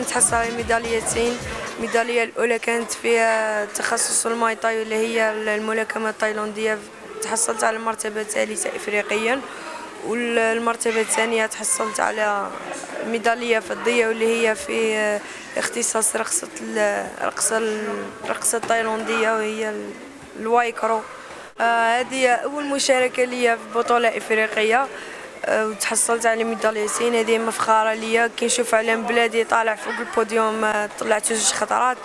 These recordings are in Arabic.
نتحصل على ميداليتين. الميدالية الأولى كانت في تخصص الماي تاي واللي هي الملاكمة التايلاندية، تحصلت على المرتبة الثالثة إفريقيا. والمرتبة الثانية تحصلت على ميدالية فضية واللي هي في اختصاص الرقصة التايلاندية وهي الوايكرو. هذه أول مشاركة لي في بطولة إفريقية وتحصلت على ميداليتين. هذه مفخرة ليا كي نشوف علم بلادي طالع فوق البوديوم طلعت 2 خطرات،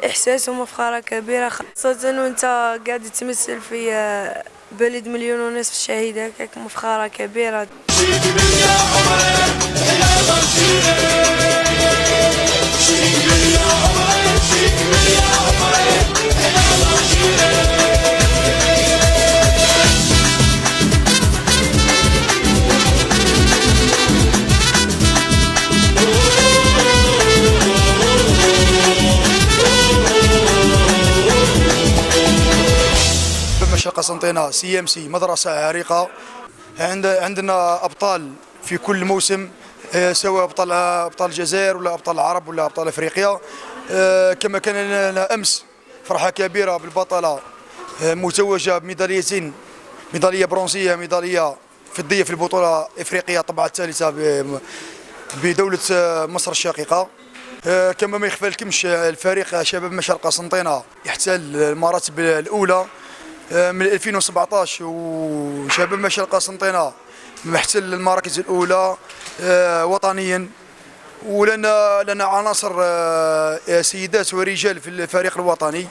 إحساس ومفخرة كبيرة، خاصة وأنت قاعد تمثل في بلد 1.5 شهيد، هكاك مفخرة كبيرة. مشرق قسنطينة CMC مدرسة عريقة، عندنا أبطال في كل موسم، سواء أبطال الجزائر ولا أبطال العرب ولا أبطال أفريقيا. كما كان لنا أمس فرحة كبيرة بالبطلة متوجة بميداليتين، ميدالية برونزية، ميدالية فضية في البطولة الإفريقية طبعا الثالثة بدولة مصر الشقيقة. كما ما يخفى لكمش الفريق شباب مشرق قسنطينة يحتل المراتب الأولى من 2017، وشباب مشرق قسنطينة محتل المراكز الأولى وطنيا، ولنا عناصر سيدات ورجال في الفريق الوطني.